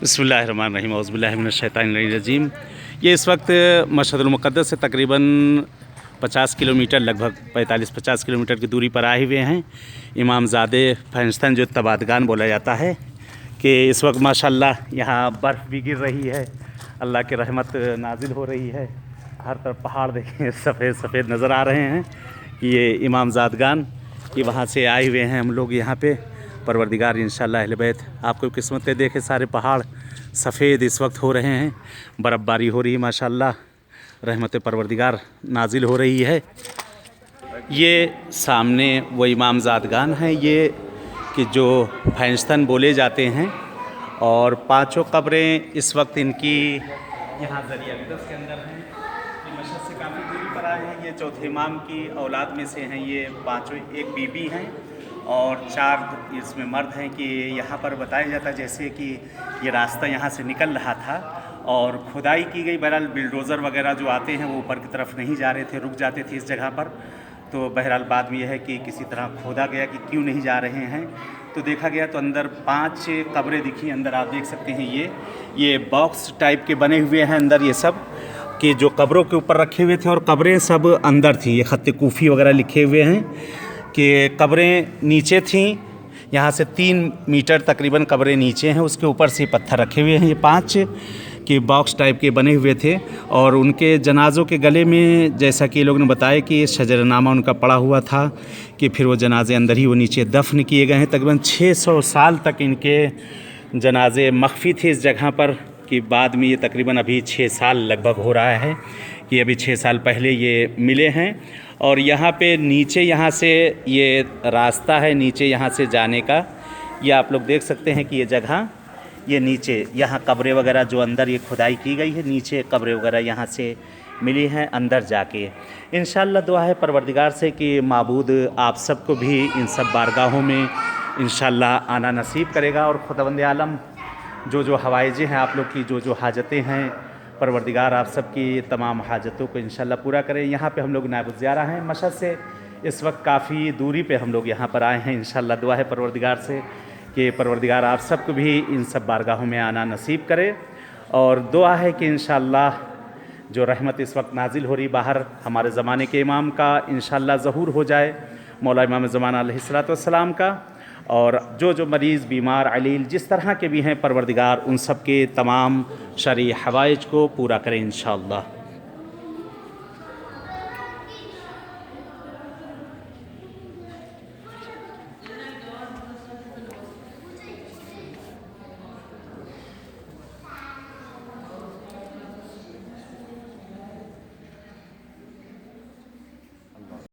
बिस्मिल्लाहिर्रहमानिर्रहीम औज़ुबिल्लाहि मिनश्शैतानिर्रजीम। ये इस वक्त मशहदुल मुक़द्दस से तकरीबन 50 किलोमीटर, लगभग 45-50 किलोमीटर की दूरी पर आए हुए हैं। इमामज़ादे फहरिस्तान जो तबादगान बोला जाता है कि इस वक्त माशाअल्लाह यहाँ बर्फ़ भी गिर रही है, अल्लाह की रहमत नाजिल हो रही है। हर तरफ पहाड़ देखें सफ़ेद सफ़ेद नज़र आ रहे हैं कि ये इमामज़ादगान कि वहाँ से आए हुए हैं हम लोग यहाँ पे। परवरदिगार इंशाअल्लाह अहले बैत आपको किस्मतें देखे, सारे पहाड़ सफ़ेद इस वक्त हो रहे हैं, बर्फ़बारी हो रही है माशाअल्लाह, रहमत परवरदिगार नाजिल हो रही है। ये सामने वो इमामज़ादगान हैं ये कि जो फहरिस्तान बोले जाते हैं, और पांचों कब्रें इस वक्त इनकी यहाँ ज़रिया अक़दस के अंदर हैं। ये मशहद से काफ़ी दूरी पर आए हैं। ये चौथे इमाम की औलाद में से हैं ये पाँचों, एक बीबी हैं और 4 इसमें मर्द हैं। कि यहाँ पर बताया जाता है जैसे कि ये रास्ता यहाँ से निकल रहा था और खुदाई की गई, बहरहाल बिल्डोज़र वगैरह जो आते हैं वो ऊपर की तरफ नहीं जा रहे थे, रुक जाते थे इस जगह पर। तो बहरहाल बाद में यह है कि किसी तरह खोदा गया कि क्यों नहीं जा रहे हैं, तो देखा गया तो अंदर 5 कब्रें दिखी। अंदर आप देख सकते हैं ये बॉक्स टाइप के बने हुए हैं अंदर, ये सब कि जो कब्रों के ऊपर रखे हुए थे और कब्रें सब अंदर थी। ये ख़त कूफ़ी वगैरह लिखे हुए हैं कि कब्रें नीचे थीं, यहाँ से 3 मीटर तकरीबन कब्रें नीचे हैं, उसके ऊपर से पत्थर रखे हुए हैं। ये 5 के बॉक्स टाइप के बने हुए थे और उनके जनाज़ों के गले में, जैसा कि लोग ने बताया कि शजरनामा उनका पड़ा हुआ था कि फिर वो जनाज़े अंदर ही वो नीचे दफन किए गए हैं। तकरीबन 600 साल तक इनके जनाज़े मख्फी थे इस जगह पर, कि बाद में ये तकरीबन अभी 6 साल लगभग हो रहा है कि अभी 6 साल पहले ये मिले हैं। और यहाँ पे नीचे, यहाँ से ये रास्ता है नीचे यहाँ से जाने का, ये आप लोग देख सकते हैं कि ये जगह, ये नीचे यहाँ कब्रें वगैरह जो अंदर ये खुदाई की गई है, नीचे कब्रें वगैरह यहाँ से मिली हैं अंदर जाके। इंशाअल्लाह दुआ है परवरदिगार से कि माबूद आप सबको भी इन सब बारगाहों में इंशाअल्लाह आना नसीब करेगा। और खुदावंद आलम जो हवाइजें हैं आप लोग की, जो हाजतें हैं, परवरदिगार आप सबकी तमाम हाजतों को इंशाअल्लाह पूरा करें। यहाँ पे हम लोग नायब ज़ियारा हैं मशहद से, इस वक्त काफ़ी दूरी पे हम लोग यहाँ पर आए हैं। इंशाअल्लाह दुआ है परवरदिगार से कि परवरदिगार आप सबको भी इन सब बारगाहों में आना नसीब करे। और दुआ है कि इंशाअल्लाह जो रहमत इस वक्त नाजिल हो रही बाहर, हमारे ज़माने के इमाम का इंशाअल्लाह ज़हूर हो जाए, मौला इमाम ज़माना अलैहिस्सलातु वस्सलाम का। और जो मरीज़, बीमार, अलील जिस तरह के भी हैं, परवरदिगार उन सब के तमाम शरई हवाइज को पूरा करें इंशाअल्लाह।